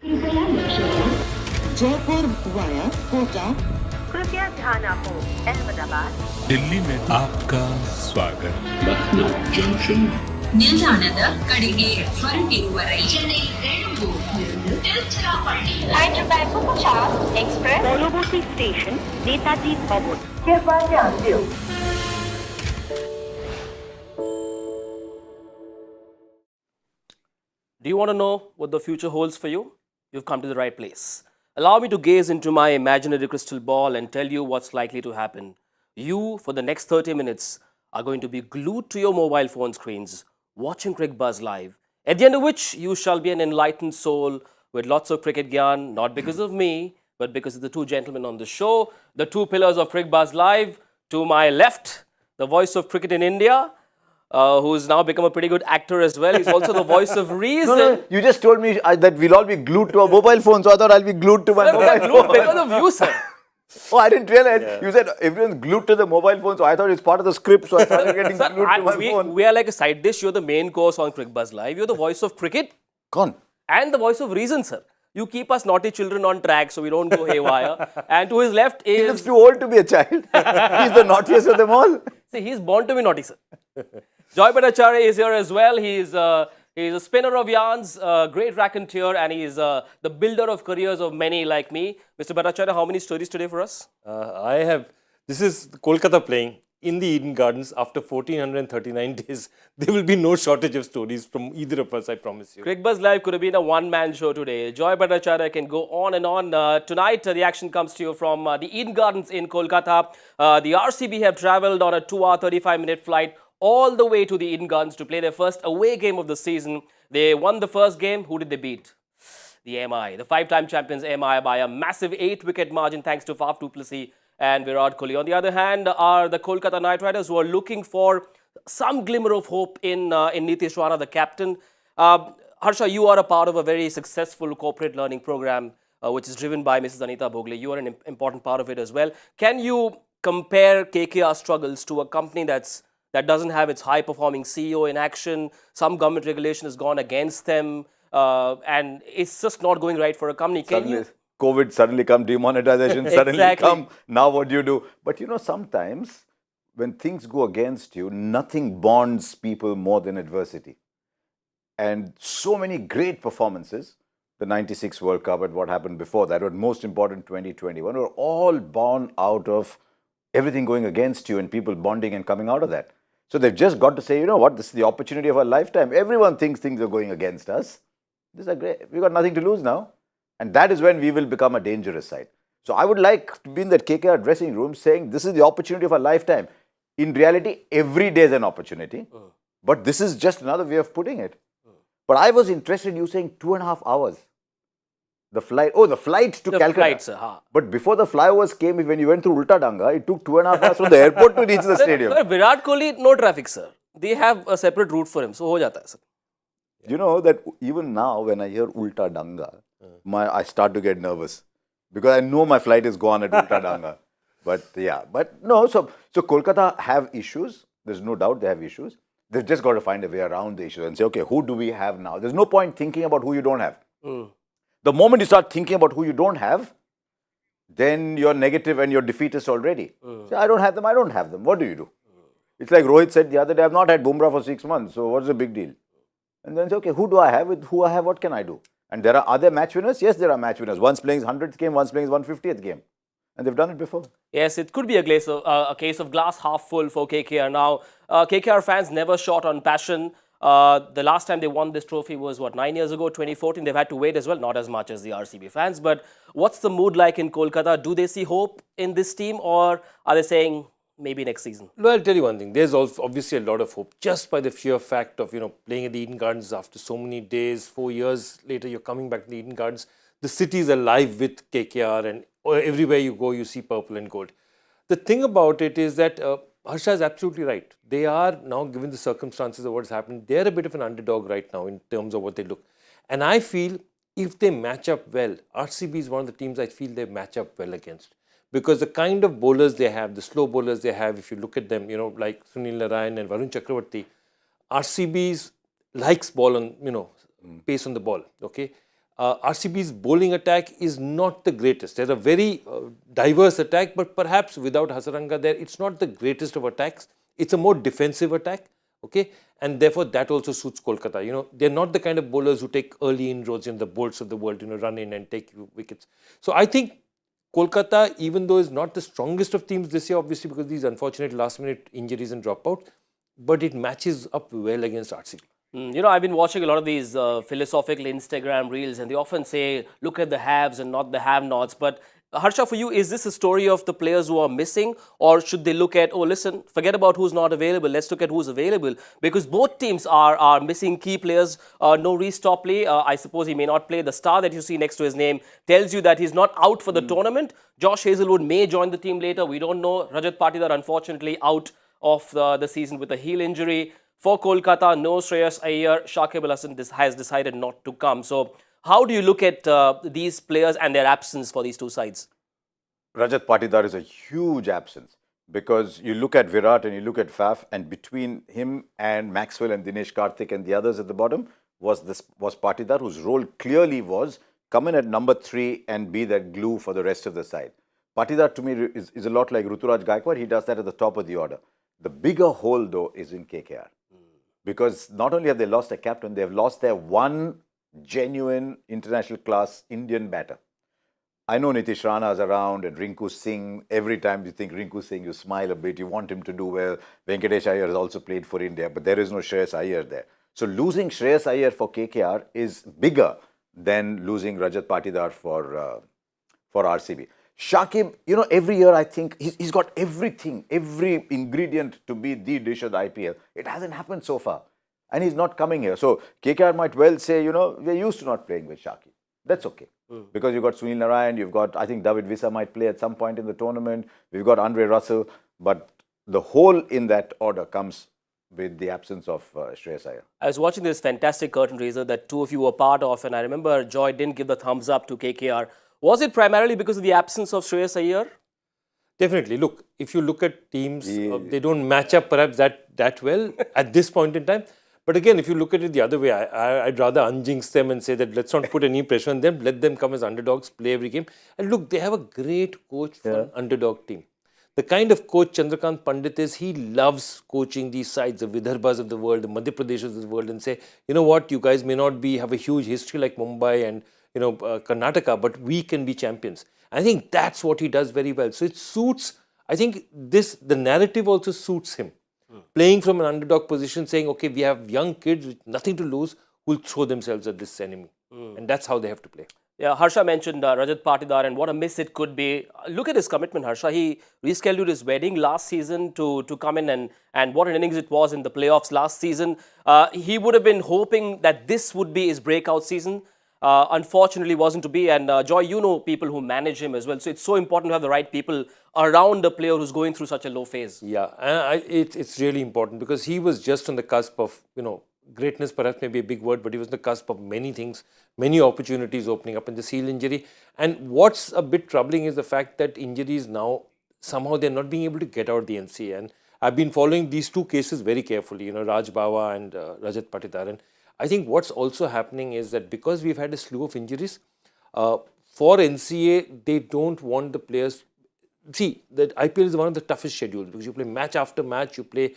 कृपया लक्ष्य करें। जयपुर वाया कोटा। कृपया ध्यान आपो अहमदाबाद दिल्ली में आपका स्वागत। Lucknow Junction. ನಿಲ್ದಾಣದ ಕಡೆಗೆ ಹೊರಟಿರುವರೈ হাইদ্রাবাদ 50 এক্সপ্রেস পরবর্তী স্টেশন নেতাজি ভবন कृपया ध्यान दियो। Do you want to know what the future holds for you? You've come to the right place. Allow me to gaze into my imaginary crystal ball and tell you what's likely to happen. You, for the next 30 minutes, are going to be glued to your mobile phone screens, watching Cricket Buzz live, at the end of which you shall be an enlightened soul with lots of cricket gyan, not because of me, but because of the two gentlemen on the show, the two pillars of Cricket Buzz Live. To my left, the voice of cricket in India, who's now become a pretty good actor as well. He's also the voice of reason. No, you just told me that we'll all be glued to our mobile phones, so I thought I'll be glued to my Sir, we are mobile glued phone. because of you, sir. Oh, I didn't realize. You said everyone's glued to the mobile phone, so I thought it's part of the script, so I started getting Sir, glued to my phone. we are like a side dish. You're the main course on Cricket Buzz Live. You're the voice of cricket Gone. and the voice of reason, sir. You keep us naughty children on track so we don't go haywire. And to his left He looks is... too old to be a child. He's the naughtiest of them all. See, he's born to be naughty, sir. Joy Bhattacharya is here as well. He's a spinner of yarns, great raconteur, and he's the builder of careers of many like me. Mr. Bhattacharya, how many stories today for us? This is Kolkata playing in the Eden Gardens after 1439 days. There will be no shortage of stories from either of us, I promise you. Cricket Buzz Live could have been a one-man show today. Joy Bhattacharya can go on and on. Tonight, the action comes to you from the Eden Gardens in Kolkata. The RCB have travelled on a 2-hour, 35-minute flight all the way to the Eden Gardens to play their first away game of the season. They won the first game. Who did they beat? The MI, the five-time champions MI by a massive 8-wicket margin thanks to Faf du Plessis and Virat Kohli. On the other hand are the Kolkata Knight Riders, who are looking for some glimmer of hope in Nitish Rana, the captain. Harsha, you are a part of a very successful corporate learning program which is driven by Mrs. Anita Bhogle. You are an important part of it as well. Can you compare KKR struggles to a company that doesn't have its high-performing CEO in action? Some government regulation has gone against them, and it's just not going right for a company. Can you? COVID suddenly come, demonetization suddenly Exactly. come. Now what do you do? But you know, sometimes when things go against you, nothing bonds people more than adversity. And so many great performances, the 96 World Cup and what happened before that, or most important 2021, were all born out of everything going against you and people bonding and coming out of that. So they've just got to say, you know what, this is the opportunity of our lifetime. Everyone thinks things are going against us. These are great. We've got nothing to lose now. And that is when we will become a dangerous side. So I would like to be in that KKR dressing room saying this is the opportunity of our lifetime. In reality, every day is an opportunity. But this is just another way of putting it. But I was interested in you saying 2.5 hours. The flight to The Calcutta. flight, sir. Ha. But before the flyovers came, when you went through Ulta Danga, it took 2.5 hours from the airport to reach the stadium. Sir, Virat Kohli, no traffic, sir. They have a separate route for him. So, ho jata hai, sir. You know that even now when I hear Ulta Danga, I start to get nervous because I know my flight is gone at Ulta Danga. But no, so Kolkata have issues. There's no doubt they have issues. They've just got to find a way around the issues and say, okay, who do we have now? There's no point thinking about who you don't have. The moment you start thinking about who you don't have, then you're negative and you're defeatist already. Say, I don't have them. What do you do? It's like Rohit said the other day, I've not had Bumrah for 6 months, so what's the big deal? And then say, okay, who do I have? With who I have, what can I do? And are there match winners? Yes, there are match winners. One's playing his 100th game, one's playing his 150th game. And they've done it before. Yes, it could be a case of glass half full for KKR. Now, KKR fans never short on passion. The last time they won this trophy was, 9 years ago, 2014. They've had to wait as well, not as much as the RCB fans. But what's the mood like in Kolkata? Do they see hope in this team, or are they saying maybe next season? Well, I'll tell you one thing. There's also obviously a lot of hope just by the sheer fact of, playing at the Eden Gardens after so many days, 4 years later, you're coming back to the Eden Gardens. The city is alive with KKR, and everywhere you go, you see purple and gold. The thing about it is that Harsha is absolutely right. They are now, given the circumstances of what's happened, they're a bit of an underdog right now in terms of what they look. And I feel if they match up well, RCB is one of the teams I feel they match up well against. Because the kind of bowlers they have, the slow bowlers they have, if you look at them, like Sunil Narayan and Varun Chakravarti, RCB's likes ball on, pace on the ball, okay? RCB's bowling attack is not the greatest. They're a very diverse attack, but perhaps without Hasaranga there, it's not the greatest of attacks. It's a more defensive attack, okay? And therefore, that also suits Kolkata. You know, they're not the kind of bowlers who take early inroads in the Bolts of the world, you know, run in and take wickets. So I think Kolkata, even though is not the strongest of teams this year, obviously because of these unfortunate last-minute injuries and dropouts, but it matches up well against RCB. You know, I've been watching a lot of these philosophical Instagram reels, and they often say, look at the haves and not the have-nots. But Harsha, for you, is this a story of the players who are missing, or should they look at, oh, listen, forget about who's not available, let's look at who's available? Because both teams are missing key players. No Reece Topley, I suppose he may not play. The star that you see next to his name tells you that he's not out for the tournament. Josh Hazelwood may join the team later, we don't know. Rajat Patidar, unfortunately, out of the season with a heel injury. For Kolkata, no Shreyas Iyer, Shakib Al Hasan has decided not to come. So, how do you look at these players and their absence for these two sides? Rajat Patidar is a huge absence because you look at Virat and you look at Faf, and between him and Maxwell and Dinesh Karthik and the others at the bottom was Patidar, whose role clearly was come in at number 3 and be that glue for the rest of the side. Patidar to me is a lot like Ruturaj Gaikwad. He does that at the top of the order. The bigger hole though is in KKR. Because not only have they lost a captain, they have lost their one genuine international class Indian batter. I know Nitish Rana is around and Rinku Singh. Every time you think Rinku Singh, you smile a bit. You want him to do well. Venkatesh Iyer has also played for India, but there is no Shreyas Iyer there. So losing Shreyas Iyer for KKR is bigger than losing Rajat Patidar for RCB. Shakib, you know, every year I think he's got everything, every ingredient to be the dish of the IPL. It hasn't happened so far. And he's not coming here. So KKR might well say, you know, we're used to not playing with Shakib. That's okay. Because you've got Sunil Narayan, you've got, I think David Villa might play at some point in the tournament. We've got Andre Russell. But the hole in that order comes with the absence of Shreyas Iyer. I was watching this fantastic curtain raiser that two of you were part of, and I remember Joy didn't give the thumbs up to KKR. Was it primarily because of the absence of Shreyas Iyer? Definitely. Look, if you look at teams, they don't match up perhaps that well at this point in time. But again, if you look at it the other way, I'd rather unjinx them and say that let's not put any pressure on them. Let them come as underdogs, play every game. And look, they have a great coach for an underdog team. The kind of coach Chandrakant Pandit is, he loves coaching these sides, the Vidarbhas of the world, the Madhya Pradeshs of the world, and say, you know what, you guys may not have a huge history like Mumbai and Karnataka, but we can be champions. I think that's what he does very well. So it suits, I think the narrative also suits him. Playing from an underdog position, saying, okay, we have young kids with nothing to lose who will throw themselves at this enemy. And that's how they have to play. Yeah, Harsha mentioned Rajat Patidar and what a miss it could be. Look at his commitment, Harsha. He rescheduled his wedding last season to come in, and what an innings it was in the playoffs last season. He would have been hoping that this would be his breakout season. Unfortunately, wasn't to be. And Joy, you know people who manage him as well. So it's so important to have the right people around a player who's going through such a low phase. Yeah, it's really important because he was just on the cusp of, greatness perhaps may be a big word, but he was on the cusp of many things, many opportunities opening up in the heel injury. And what's a bit troubling is the fact that injuries now, somehow they're not being able to get out of the NCA. And I've been following these two cases very carefully, Raj Bawa and Rajat Patidar. And I think what's also happening is that because we've had a slew of injuries, for NCA, they don't want the players. See, the IPL is one of the toughest schedules because you play match after match, you play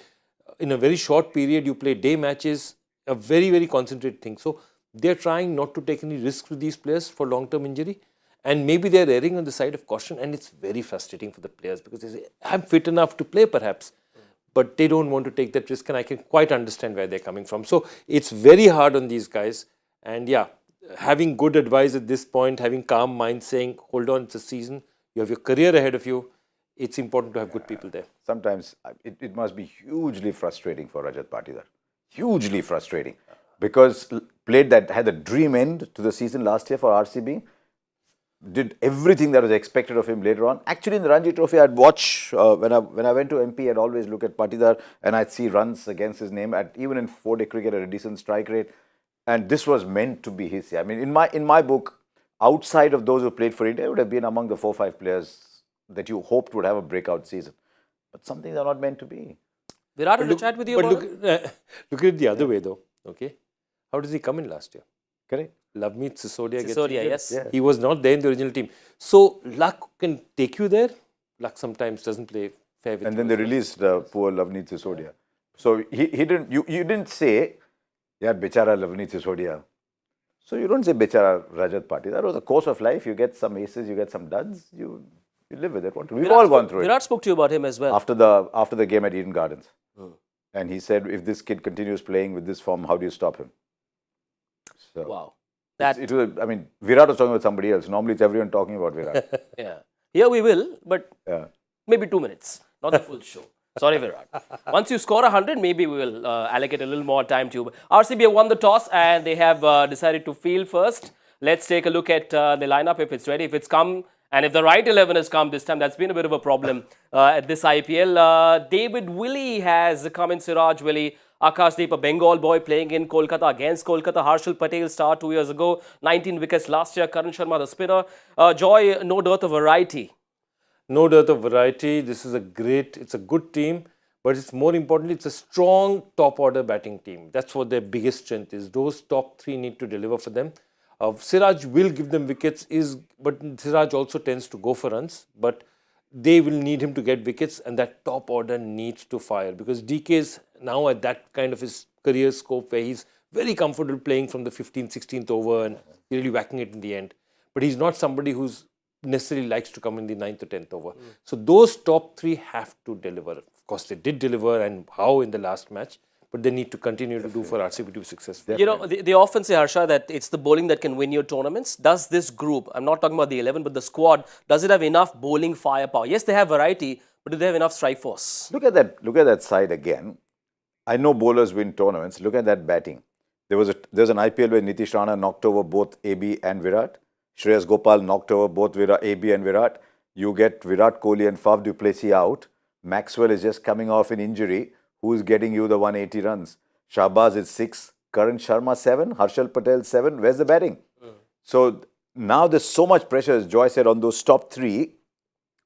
in a very short period, you play day matches, a very, very concentrated thing. So they're trying not to take any risks with these players for long-term injury. And maybe they're erring on the side of caution, and it's very frustrating for the players because they say, I'm fit enough to play perhaps. But they don't want to take that risk, and I can quite understand where they're coming from. So it's very hard on these guys. And yeah, having good advice at this point, having calm mind, saying, hold on, it's a season, you have your career ahead of you, it's important to have good people there. Sometimes it must be hugely frustrating for Rajat Patidar. Hugely frustrating. Because had a dream end to the season last year for RCB, did everything that was expected of him later on. Actually, in the Ranji Trophy, I'd watch, when I went to MP, I'd always look at Patidar and I'd see runs against his name, even in 4-day cricket at a decent strike rate. And this was meant to be his year. I mean, in my book, outside of those who played for India, would have been among the 4-5 players that you hoped would have a breakout season. But some things are not meant to be. Virat, to chat with you about look at it the other way though, okay? How does he come in last year? Correct. Lavneet Sisodia gets Sisodia, injured. yes. Yeah. He was not there in the original team. So luck can take you there. Luck sometimes doesn't play fair with And you then they as well. released poor Lavneet Sisodia. So he didn't, you didn't say, yeah, Bichara Lavneet Sisodia. So you don't say Bichara Rajat Patidar. That was the course of life. You get some aces, you get some duds, you live with it. We've all gone through it. Virat spoke to you about him as well. After the game at Eden Gardens. And he said, if this kid continues playing with this form, how do you stop him? So Wow. it was, I mean, Virat was talking about somebody else. Normally it's everyone talking about Virat. Yeah. Here we will, but Yeah. maybe 2 minutes, not the full show. Sorry, Virat. Once you score 100, maybe we will allocate a little more time to you. RCB have won the toss and they have decided to field first. Let's take a look at the lineup if it's ready, if it's come, and if the right 11 has come this time. That's been a bit of a problem at this IPL. David Willey has come in, Siraj Willey. Akashdeep, a Bengal boy playing in Kolkata against Kolkata. Harshal Patel star 2 years ago. 19 wickets last year. Karan Sharma, the spinner. Joy, no dearth of variety. No dearth of variety. This is it's a good team, but it's more importantly, it's a strong top order batting team. That's what their biggest strength is. Those top three need to deliver for them. Siraj will give them wickets, but Siraj also tends to go for runs, but they will need him to get wickets, and that top order needs to fire because DK is now at that kind of his career scope where he's very comfortable playing from the 15th, 16th over and really whacking it in the end. But he's not somebody who's necessarily likes to come in the 9th or 10th over. So those top three have to deliver. Of course, they did deliver, and how in the last match, but they need to continue to do for RCB to be successful. You know, they often say, Harsha, that it's the bowling that can win your tournaments. Does this group, I'm not talking about the 11, but the squad, does it have enough bowling firepower? Yes, they have variety, but do they have enough strike force? Look at that side again. I know bowlers win tournaments. Look at that batting. There's an IPL where Nitish Rana knocked over both AB and Virat. Shreyas Gopal knocked over both AB and Virat. You get Virat Kohli and Faf du Plessis out. Maxwell is just coming off an injury. Who's getting you the 180 runs? Shahbaz is 6, Karan Sharma 7, Harshal Patel 7. Where's the batting? So now there's so much pressure, as Joy said, on those top three.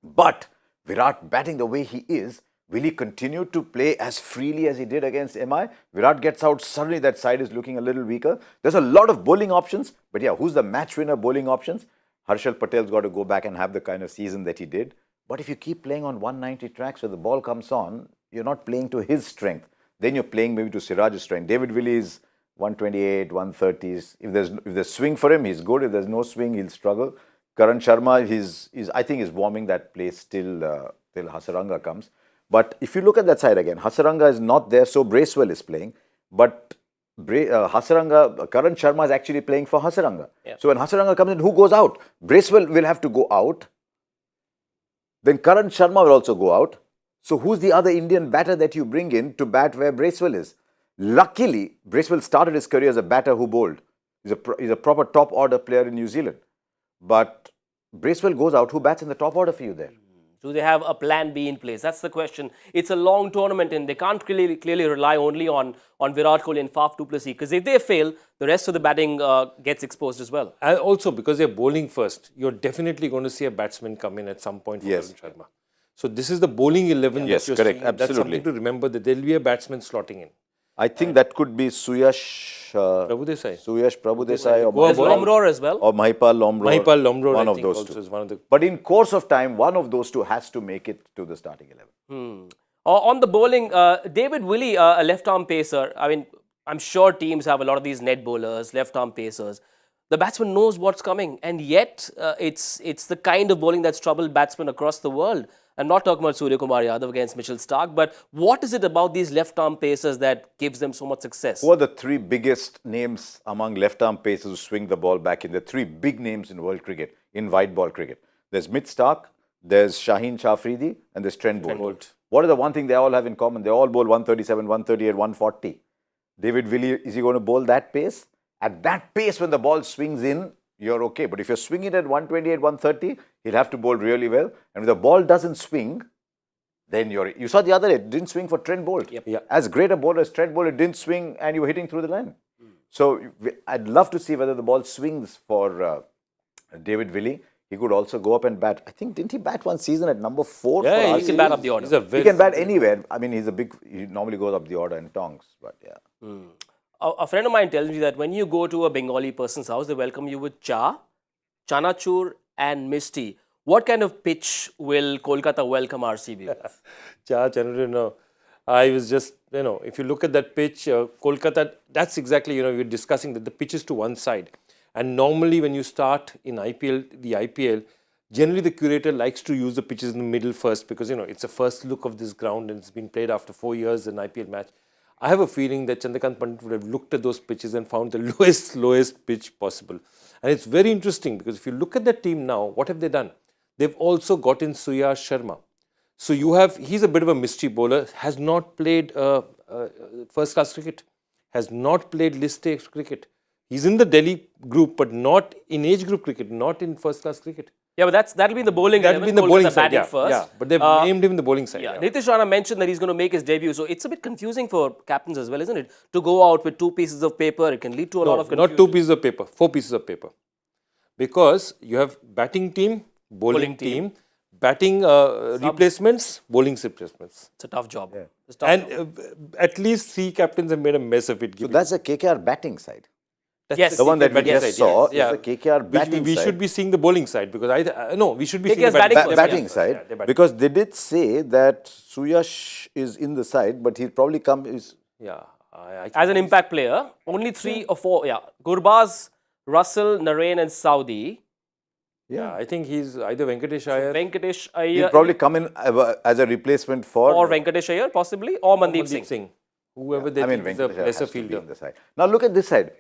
But Virat batting the way he is, will he continue to play as freely as he did against MI? Virat gets out, suddenly that side is looking a little weaker. There's a lot of bowling options. But yeah, who's the match winner bowling options? Harshal Patel's got to go back and have the kind of season that he did. But if you keep playing on 190 tracks where the ball comes on, you're not playing to his strength. Then you're playing maybe to Siraj's strength. David Willey is 128, 130s. If there's swing for him, he's good. If there's no swing, he'll struggle. Karan Sharma, I think is warming that place till Hasaranga comes. But if you look at that side again, Hasaranga is not there, so Bracewell is playing. But Karan Sharma is actually playing for Hasaranga. Yeah. So when Hasaranga comes in, who goes out? Bracewell will have to go out. Then Karan Sharma will also go out. So who's the other Indian batter that you bring in to bat where Bracewell is? Luckily, Bracewell started his career as a batter who bowled. He's a proper top order player in New Zealand. But Bracewell goes out, who bats in the top order for you there? Do they have a plan B in place? That's the question. It's a long tournament and they can't clearly rely only on Virat Kohli and Faf du Plessis, because if they fail, the rest of the batting gets exposed as well. And also, because they're bowling first, you're definitely going to see a batsman come in at some point for Yes. Karan Sharma. So this is the bowling 11 Yes, that you're correct. seeing. That's Absolutely. something to remember, that there will be a batsman slotting in. I think that could be Suyash Prabhu Desai. Prabhudesai There's Lomror as well. or Mahipal Lomror. Mahipal Lomrod, one I of think, those also two. is one of the... But in course of time, one of those two has to make it to the starting 11. On the bowling, David Willey, a left-arm pacer. I mean, I'm sure teams have a lot of these net bowlers, left-arm pacers. The batsman knows what's coming, and yet it's the kind of bowling that's troubled batsmen across the world. I'm not talking about Surya Kumar Yadav against Mitchell Starc, but what is it about these left-arm pacers that gives them so much success? Who are the three biggest names among left-arm pacers who swing the ball back in? The three big names in world cricket, in white ball cricket. There's Mitch Starc, there's Shaheen Shafridi, and there's Trent Boult. What is the one thing they all have in common? They all bowl 137, 138, 140. David Willey, is he going to bowl that pace? At that pace, when the ball swings in, you're okay. But if you're swinging at 128, 130, he'll have to bowl really well. And if the ball doesn't swing, then you saw the other day, it didn't swing for Trent Boult. Yep. Yeah. As great a bowler as Trent Boult, it didn't swing and you were hitting through the line. So I'd love to see whether the ball swings for David Willey. He could also go up and bat. I think, didn't he bat one season at number 4? Yeah, for he can bat up the order. He's a He very... can bat anywhere. I mean, he normally goes up the order in tongs, but yeah. A friend of mine tells me that when you go to a Bengali person's house, they welcome you with cha, chanachur, and misti. What kind of pitch will Kolkata welcome RCB with? No. I was just, if you look at that pitch, Kolkata, that's exactly, we're discussing that the pitch is to one side. And normally when you start in the IPL, generally the curator likes to use the pitches in the middle first because, it's a first look of this ground and it's been played after 4 years in an IPL match. I have a feeling that Chandrakant Pandit would have looked at those pitches and found the lowest pitch possible. And it's very interesting because if you look at the team now, what have they done? They've also got in Suyash Sharma. So he's a bit of a mystery bowler, has not played first class cricket, has not played list A cricket. He's in the Delhi group, but not in age group cricket, not in first class cricket. Yeah, but that'll be in the bowling. That'll be in the bowling side, batting first. Yeah, but they've named him in the bowling side. Yeah. Nitish Rana mentioned that he's going to make his debut, so it's a bit confusing for captains as well, isn't it? To go out with 2 pieces of paper, it can lead to a lot of confusion. Not 2 pieces of paper, 4 pieces of paper. Because you have batting team, bowling team, batting replacements, bowling replacements. It's a tough job. Yeah. It's a tough And job. at least 3 captains have made a mess of it. So that's the KKR batting side. Yes. The one that we just saw Yeah. is the KKR batting we side. should be seeing the bowling side because we should be KKR's seeing the batting first. Batting Yeah. side, Yeah, they're batting. because they did say that Suyash is in the side, but he'll probably come. Yeah. As an impact player, only 3 or 4. Yeah. Gurbaz, Russell, Narain, and Saudi. Yeah, I think he's either Venkatesh Iyer Venkatesh He'll Iyer. probably come in as a replacement for. Or Venkatesh Iyer, possibly. Or Mandeep Mandeep Singh. Whoever they think is a Venkatesh lesser has to be fielder. in the side. Now look at this side.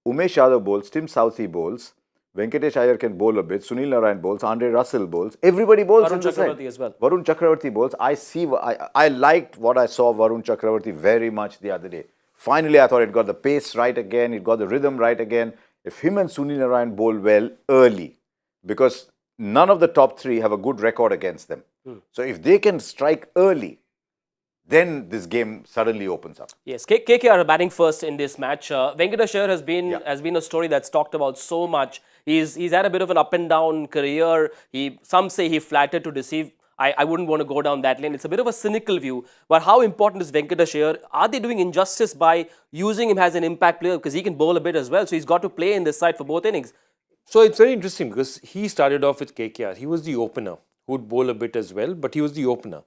Umesh Yadav bowls, Tim Southee bowls, Venkatesh Iyer can bowl a bit, Sunil Narayan bowls, Andre Russell bowls. Everybody bowls Varun on the side. Chakravarti as well. Varun Chakravarti bowls. I liked what I saw of Varun Chakravarti very much the other day. Finally, I thought it got the pace right again, it got the rhythm right again. If him and Sunil Narayan bowl well early, because none of the top 3 have a good record against them. So if they can strike early, then this game suddenly opens up. Yes, KKR are batting first in this match. Venkatesh Iyer has been a story that's talked about so much. He's had a bit of an up and down career. Some say he flattered to deceive. I wouldn't want to go down that lane. It's a bit of a cynical view. But how important is Venkatesh Iyer? Are they doing injustice by using him as an impact player? Because he can bowl a bit as well. So he's got to play in this side for both innings. So it's very interesting because he started off with KKR. He was the opener who would bowl a bit as well, but he was the opener.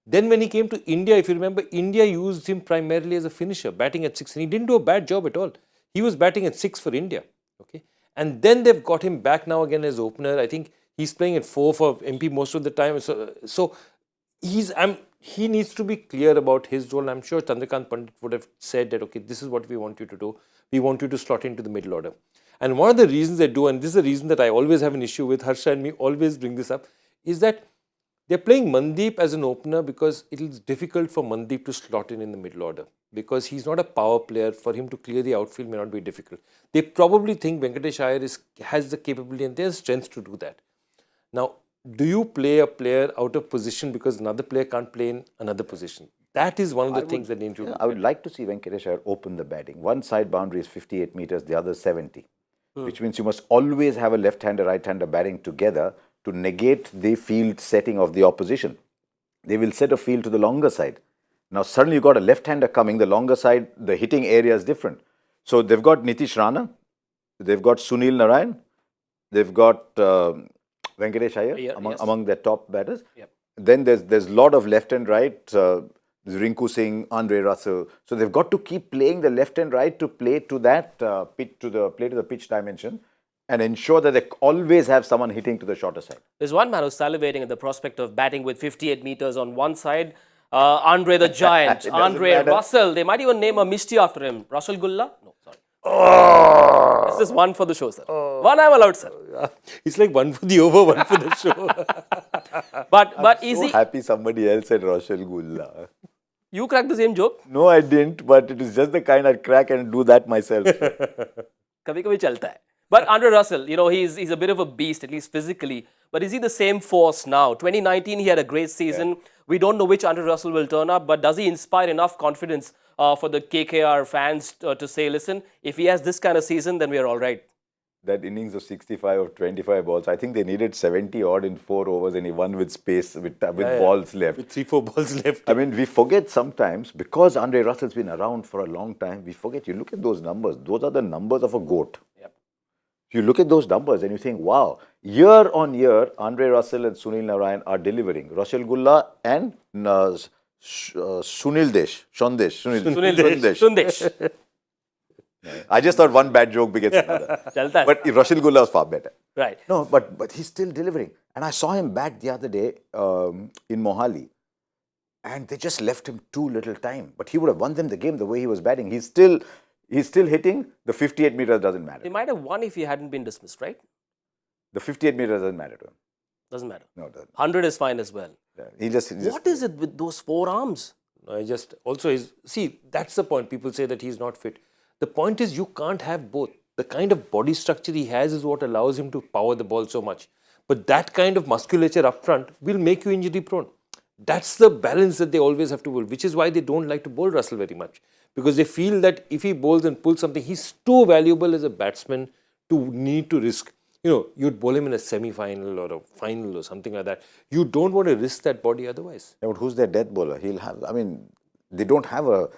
Then when he came to India, if you remember, India used him primarily as a finisher, batting at 6. And he didn't do a bad job at all. He was batting at 6 for India. Okay, and then they've got him back now again as opener. I think he's playing at 4 for MP most of the time. So he needs to be clear about his role. I'm sure Chandrakant Pandit would have said that, okay, this is what we want you to do. We want you to slot into the middle order. And one of the reasons they do, and this is a reason that I always have an issue with, Harsha and me always bring this up, is that they're playing Mandeep as an opener because it is difficult for Mandeep to slot in the middle order because he's not a power player. For him to clear the outfield may not be difficult. They probably think Venkatesh Iyer has the capability and their strength to do that. Now, do you play a player out of position because another player can't play in another position? That is one of the things that need to do. I would like to see Venkatesh Iyer open the batting. One side boundary is 58 meters, the other 70. Which means you must always have a left-hander, right-hander batting together to negate the field setting of the opposition. They will set a field to the longer side. Now suddenly you got a left-hander coming, the longer side, the hitting area is different. So they've got Nitish Rana, they've got Sunil Narayan, they've got Venkatesh Iyer among their top batters. Yep. Then there's a lot of left and right. There's Rinku Singh, Andre Russell. So they've got to keep playing the left and right to play to that pitch, to the pitch dimension, and ensure that they always have someone hitting to the shorter side. There's one man who's salivating at the prospect of batting with 58 meters on one side. Andre the Giant, Andre matter. Russell. They might even name a Misty after him. Russell Gulla? No, sorry. This is one for the show, sir. One I'm allowed, sir. It's like one for the over, one for the show. But is he? Happy somebody else said Roshal Gulla. You cracked the same joke? No, I didn't, but it is just the kind I'd crack and do that myself. Kabhi chalta hai. But Andre Russell, he's a bit of a beast, at least physically. But is he the same force now? 2019, he had a great season. Yeah. We don't know which Andre Russell will turn up, but does he inspire enough confidence for the KKR fans to say, listen, if he has this kind of season, then we are all right? that innings of 65 of 25 balls, I think they needed 70 odd in 4 overs and he won with space, with balls left. With 3-4 balls left. I mean, we forget sometimes, because Andre Russell's been around for a long time, we forget, you look at those numbers, those are the numbers of a GOAT. Yep. You look at those numbers and you think, wow, year on year, Andre Russell and Sunil Narine are delivering. Rachel Gulla and Sunil Sundesh. I just thought one bad joke begets another. Chalta hai. But Rachel Gulla was far better. Right. No, but he's still delivering. And I saw him bat the other day in Mohali. And they just left him too little time. But he would have won them the game the way he was batting. He's still hitting. The 58 meters doesn't matter. He might have won if he hadn't been dismissed, right? The 58 meters doesn't matter to him. Doesn't matter. No, it doesn't. 100 is fine as well. Yeah, he just What is it with those forearms? See, that's the point. People say that he's not fit. The point is you can't have both. The kind of body structure he has is what allows him to power the ball so much. But that kind of musculature up front will make you injury prone. That's the balance that they always have to bowl, which is why they don't like to bowl Russell very much. Because they feel that if he bowls and pulls something, he's too valuable as a batsman to need to risk. You know, you'd bowl him in a semi-final or a final or something like that. You don't want to risk that body otherwise. Yeah, but who's their death bowler? They don't have a...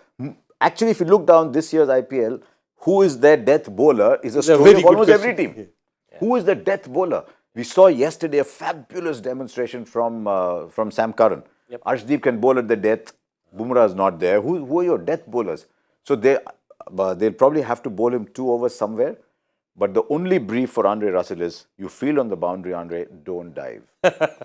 Actually, if you look down this year's IPL, who is their death bowler is a story of almost every team. Yeah. Who is the death bowler? We saw yesterday a fabulous demonstration from Sam Curran. Yep. Arshdeep can bowl at the death. Bumrah is not there. Who are your death bowlers? So they'll probably have to bowl him 2 overs somewhere. But the only brief for Andre Russell is, you field on the boundary, Andre, don't dive.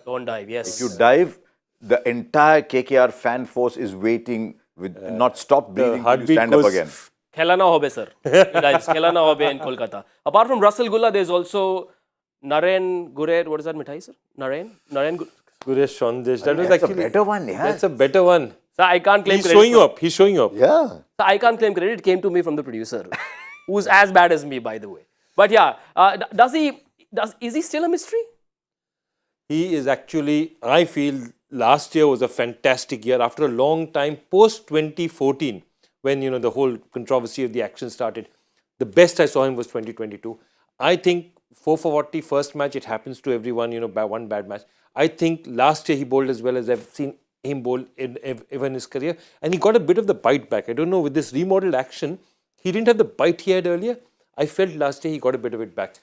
Don't dive, yes. If you dive, the entire KKR fan force is waiting with not stop breathing till you stand up again. Khelana hobe, sir. Khelana hobe in Kolkata. Apart from Russell Gulla, there's also Naren Gurer. What is that mithai, sir? Naren Guresh Sandesh. That was That's actually a better one, yeah. That's a better one. So I can't claim He's credit. showing you up. He's showing you up. Yeah. So I can't claim credit. It came to me from the producer, who's as bad as me, by the way. But yeah, is he still a mystery? He is actually, I feel, last year was a fantastic year. After a long time, post 2014, when the whole controversy of the action started, the best I saw him was 2022. I think 4 for 40 first match, it happens to everyone, one bad match. I think last year he bowled as well as I've seen him bowl ever in his career. And he got a bit of the bite back. I don't know, with this remodeled action, he didn't have the bite he had earlier. I felt last year he got a bit of it back.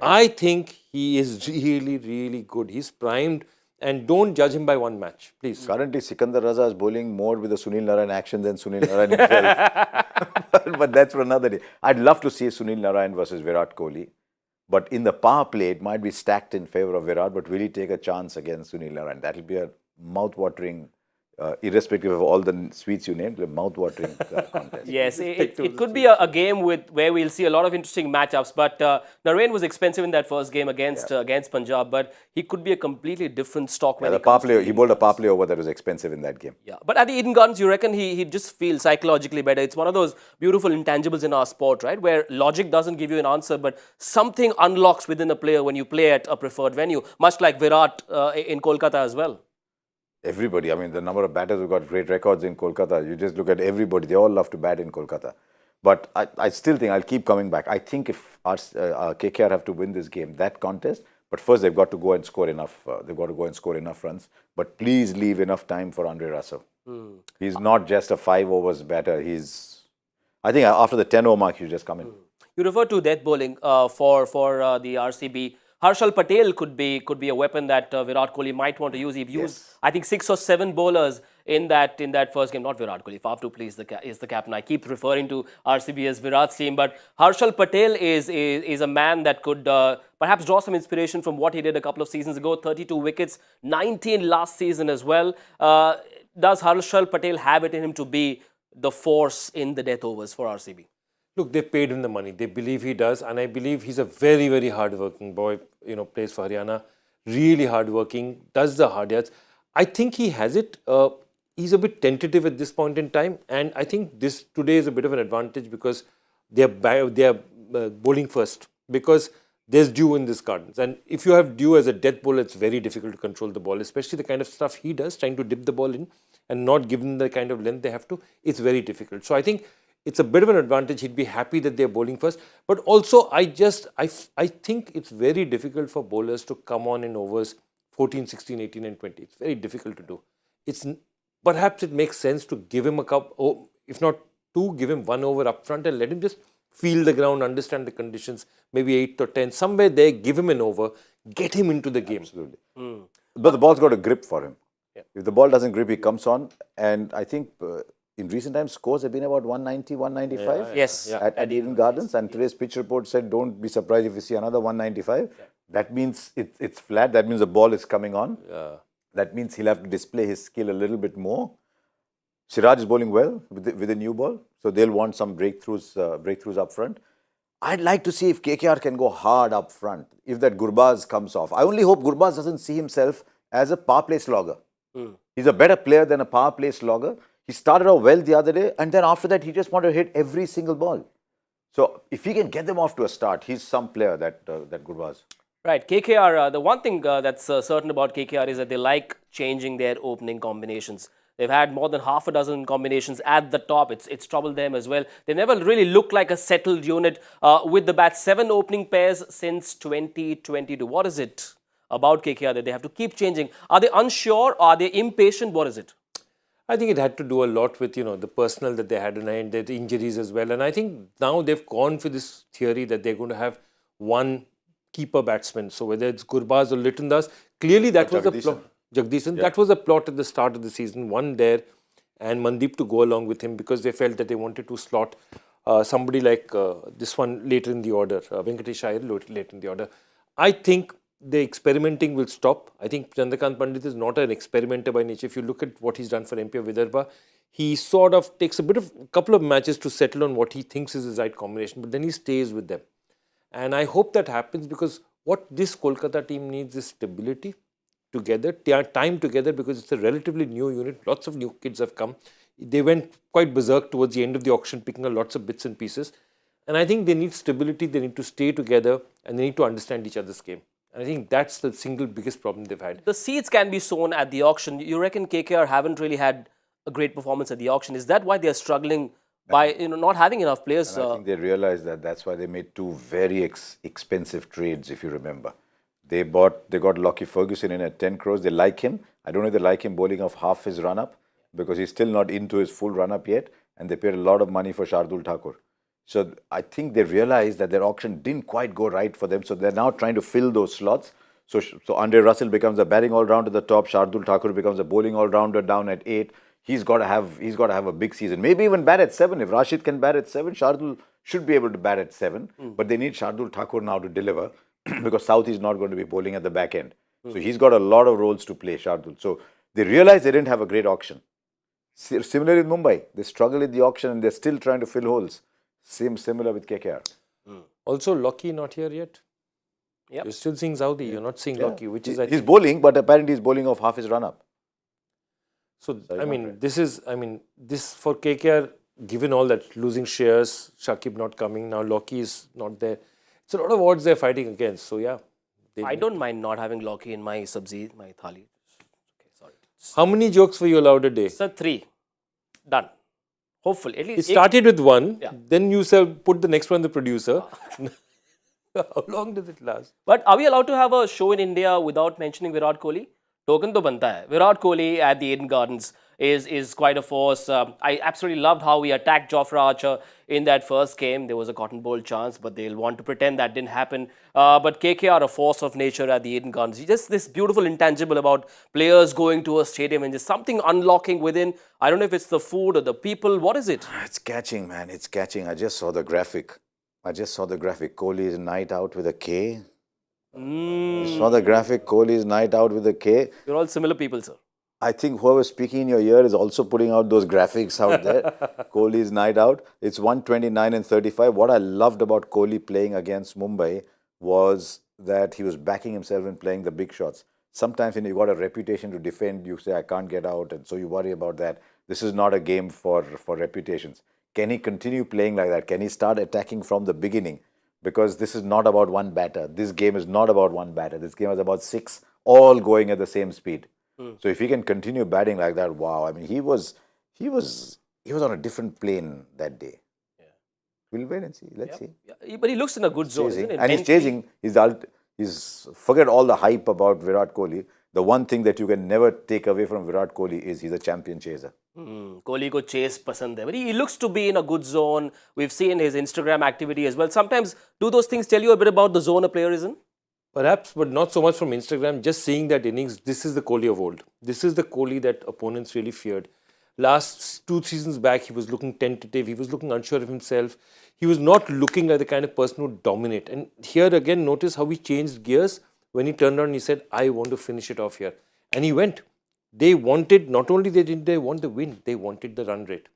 I think he is really, really good. He's primed, and don't judge him by one match, please. Currently, Sikandar Raza is bowling more with the Sunil Narine action than Sunil Narine himself. But that's for another day. I'd love to see Sunil Narine versus Virat Kohli. But in the power play, it might be stacked in favour of Virat, but will he take a chance against Sunil Narine? That will be a mouth-watering, irrespective of all the sweets you named, a mouth-watering contest. Yes, it could be a game where we'll see a lot of interesting matchups. But Narine was expensive in that first game against Punjab, but he could be a completely different stock when he bowled a power play over that was expensive in that game. Yeah, but at the Eden Gardens, you reckon he just feels psychologically better? It's one of those beautiful intangibles in our sport, right? Where logic doesn't give you an answer, but something unlocks within a player when you play at a preferred venue, much like Virat in Kolkata as well. Everybody, the number of batters who got great records in Kolkata, you just look at everybody, they all love to bat in Kolkata. But I still think, I'll keep coming back, I think if KKR have to win this game, that contest, but first they've got to go and score enough, runs. But please leave enough time for Andre Russell. He's not just a 5 overs batter, I think after the 10 over mark, he'll just come in. You refer to death bowling for the RCB. Harshal Patel could be a weapon that Virat Kohli might want to use. He used, I think, 6 or 7 bowlers in that first game. Not Virat Kohli. Faf du Plessis is the captain. I keep referring to RCB as Virat's team, but Harshal Patel is a man that could perhaps draw some inspiration from what he did a couple of seasons ago. 32 wickets, 19 last season as well. Does Harshal Patel have it in him to be the force in the death overs for RCB? Look, they paid him the money. They believe he does. And I believe he's a very, very hard-working boy, plays for Haryana. Really hard-working, does the hard yards. I think he has it. He's a bit tentative at this point in time. And I think this today is a bit of an advantage because they're bowling first. Because there's dew in this Gardens. And if you have dew as a death bowler, it's very difficult to control the ball, especially the kind of stuff he does, trying to dip the ball in and not give them the kind of length they have to. It's very difficult. So I think it's a bit of an advantage. He'd be happy that they're bowling first. But also, I think it's very difficult for bowlers to come on in overs 14, 16, 18 and 20. It's very difficult to do. Perhaps it makes sense to give him a couple, if not two, give him 1 over up front and let him just feel the ground, understand the conditions, maybe 8 or 10, somewhere there, give him an over, get him into the game. Absolutely. But the ball's got a grip for him. If the ball doesn't grip, he comes on. And I think in recent times, scores have been about 190, 195 Yes. at Eden Gardens. And today's pitch report said, don't be surprised if you see another 195. That means it's flat. That means the ball is coming on. That means he'll have to display his skill a little bit more. Siraj is bowling well with the new ball. So they'll want some breakthroughs up front. I'd like to see if KKR can go hard up front, if that Gurbaz comes off. I only hope Gurbaz doesn't see himself as a power play slogger. He's a better player than a power play slogger. He started out well the other day, and then after that, he just wanted to hit every single ball. So if he can get them off to a start, he's some player, that Gurbaz. Right, KKR, the one thing that's certain about KKR is that they like changing their opening combinations. They've had more than half a dozen combinations at the top. It's troubled them as well. They never really looked like a settled unit with the bat. 7 opening pairs since 2022. What is it about KKR that they have to keep changing? Are they unsure? Are they impatient? What is it? I think it had to do a lot with, the personnel that they had and the injuries as well. And I think now they've gone for this theory that they're going to have one keeper batsman. So whether it's Gurbaz or Litton Das, clearly that was a plot. Jagdishan, that was a plot at the start of the season. One there and Mandeep to go along with him because they felt that they wanted to slot somebody like this one later in the order, Venkatesh Iyer later in the order. I think the experimenting will stop. I think Chandrakant Pandit is not an experimenter by nature. If you look at what he's done for MP of Vidarbha, he sort of takes a couple of matches to settle on what he thinks is his right combination, but then he stays with them. And I hope that happens because what this Kolkata team needs is stability together, time together, because it's a relatively new unit. Lots of new kids have come. They went quite berserk towards the end of the auction, picking up lots of bits and pieces. And I think they need stability, they need to stay together, and they need to understand each other's game. And I think that's the single biggest problem they've had. The seeds can be sown at the auction. You reckon KKR haven't really had a great performance at the auction? Is that why they're struggling by not having enough players? And I think they realized that's why they made 2 very expensive trades, if you remember. They got Lockie Ferguson in at 10 crores. They like him. I don't know if they like him bowling off half his run-up because he's still not into his full run-up yet. And they paid a lot of money for Shardul Thakur. So I think they realized that their auction didn't quite go right for them. So they're now trying to fill those slots. So Andre Russell becomes a batting all-rounder at the top. Shardul Thakur becomes a bowling all-rounder down at 8. He's got to have a big season. Maybe even bat at 7. If Rashid can bat at 7, Shardul should be able to bat at 7. But they need Shardul Thakur now to deliver. Because South is not going to be bowling at the back end. So he's got a lot of roles to play, Shardul. So they realized they didn't have a great auction. Similarly in Mumbai, they struggled in the auction and they're still trying to fill holes. Similar with KKR. Also, Lockie not here yet. Yep. You're still seeing Saudi, you're not seeing Lockie, which is... He's bowling, but apparently he's bowling off half his run-up. So, this for KKR, given all that, losing shares, Shakib not coming, now Lockie is not there. It's a lot of odds they're fighting against. So, yeah. I don't mind not having Lockie in my sabzi, my thali. Okay, sorry. How many jokes were you allowed a day? Sir, 3. Done. Hopefully. At least it started with 1. Then you put the next one, the producer. How long does it last? But are we allowed to have a show in India without mentioning Virat Kohli? Token to banta hai. Virat Kohli at the Eden Gardens is quite a force. I absolutely loved how he attacked Jofra Archer in that first game. There was a cotton bowl chance, but they'll want to pretend that didn't happen. But KKR, a force of nature at the Eden Gardens. Just this beautiful intangible about players going to a stadium and just something unlocking within. I don't know if it's the food or the people. What is it? It's catching, man. It's catching. I just saw the graphic. Kohli's night out with a K. You saw the graphic. Kohli's night out with a K. You're all similar people, sir. I think whoever's speaking in your ear is also putting out those graphics out there. Kohli's night out. It's 129 and 35. What I loved about Kohli playing against Mumbai was that he was backing himself and playing the big shots. Sometimes when you've got a reputation to defend, you say, I can't get out. And so you worry about that. This is not a game for reputations. Can he continue playing like that? Can he start attacking from the beginning? Because this is not about one batter. This game is not about one batter. This game is about 6, all going at the same speed. So if he can continue batting like that, wow! I mean, he was on a different plane that day. We'll wait and see. Let's see. Yeah, but he looks in a good zone, isn't it? And he's chasing. He's forget all the hype about Virat Kohli. The one thing that you can never take away from Virat Kohli is he's a champion chaser. Kohli ko chase pasand hai. But he looks to be in a good zone. We've seen his Instagram activity as well. Sometimes, do those things tell you a bit about the zone a player is in? Perhaps, but not so much from Instagram. Just seeing that innings, this is the Kohli of old. This is the Kohli that opponents really feared. Last 2 seasons back, he was looking tentative. He was looking unsure of himself. He was not looking like the kind of person who would dominate. And here again, notice how he changed gears when he turned around and he said, I want to finish it off here. And he went. They wanted, not only did they want the win, they wanted the run rate.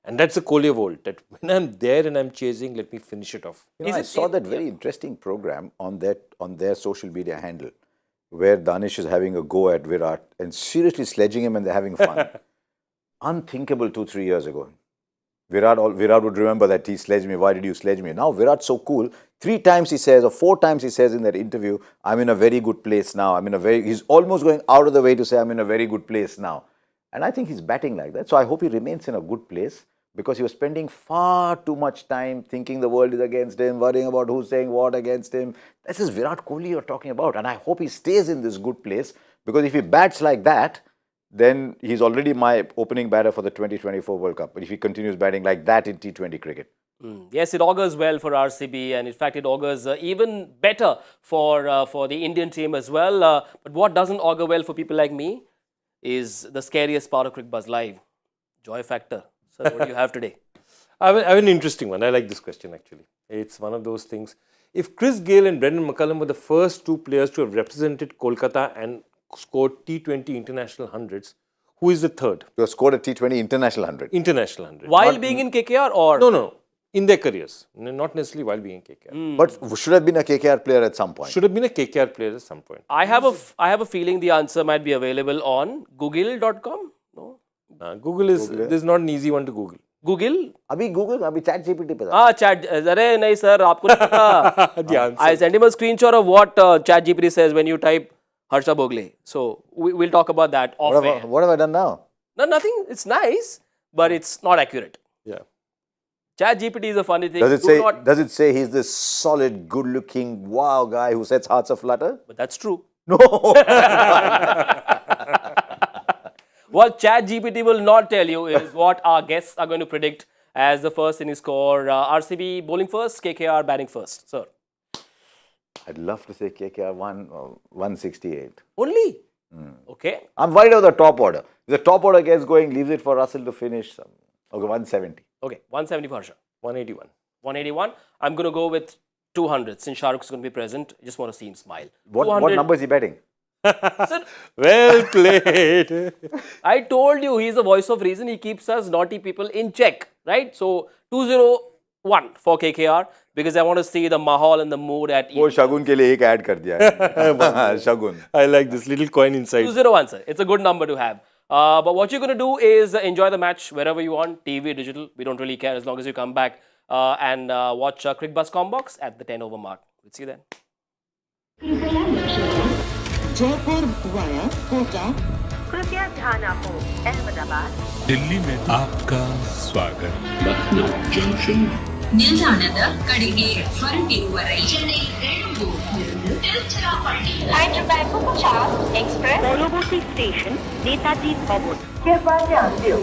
And that's the Kohli of old, that when I'm there and I'm chasing, let me finish it off. I saw that very interesting program on their social media handle, where Danish is having a go at Virat and seriously sledging him and they're having fun. Unthinkable 2-3 years ago. Virat would remember that he sledged me. Why did you sledge me? Now Virat's so cool. 3 times he says, or 4 times he says in that interview, I'm in a very good place now. He's almost going out of the way to say, I'm in a very good place now. And I think he's batting like that. So I hope he remains in a good place, because he was spending far too much time thinking the world is against him, worrying about who's saying what against him. This is Virat Kohli you're talking about. And I hope he stays in this good place, because if he bats like that, then he's already my opening batter for the 2024 World Cup. But if he continues batting like that in T20 cricket. Yes, it augurs well for RCB, and in fact, it augurs even better for the Indian team as well. But what doesn't augur well for people like me is the scariest part of Crickbuzz Live, joy factor. So, what do you have today? I have an interesting one. I like this question actually. It's one of those things. If Chris Gayle and Brendan McCullum were the first 2 players to have represented Kolkata and scored T20 international hundreds, who is the third? You have scored a T20 international 100. International 100. While being in KKR or? No. In their careers. Not necessarily while being in KKR. But should have been a KKR player at some point. Should have been a KKR player at some point. I have a feeling the answer might be available on google.com. No? Google is, there's not an easy one to Google. Google? Google, chat GPT pe Chat. Arey, nahi sir, aapko nahi pata. The answer. I sent him a screenshot of what chat GPT says when you type Harsha Bhogle. So, we'll talk about that off air. What have I done now? No, nothing. It's nice, but it's not accurate. Yeah. Chat GPT is a funny thing. Does it say he's this solid, good-looking, wow guy who sets hearts aflutter? But that's true. No. What Chat GPT will not tell you is what our guests are going to predict as the first inning score. RCB bowling first, KKR batting first. Sir. I'd love to say KKR 168. Only? Okay. I'm worried about the top order. If the top order gets going, leaves it for Russell to finish. Okay, 170. Okay, 170 for Harsha. 181. 181. I'm going to go with 200 since Shah Rukh is going to be present. I just want to see him smile. What number is he betting? Sir, Well played. I told you he's the voice of reason. He keeps us naughty people in check, right? So 201 for KKR because I want to see the mahal and the mood at वो शगुन के लिए एक add कर दिया है शगुन. I like this little coin inside. 201, sir. It's a good number to have. But what you're going to do is enjoy the match wherever you want, TV, digital. We don't really care as long as you come back and watch Crickbuzz Combox at the 10 over mark. We'll see you then. Jaipur via Kota. कृपया ध्यान आपको अहमदाबाद दिल्ली में आपका स्वागत ನಿಲ್ದಾಣದ ಕಡೆಗೆ ಹೊರಟಿರುವವರೇ Hyderabad Superfast Express পরবর্তী station Netaji ভবন। कृपया ध्यान दो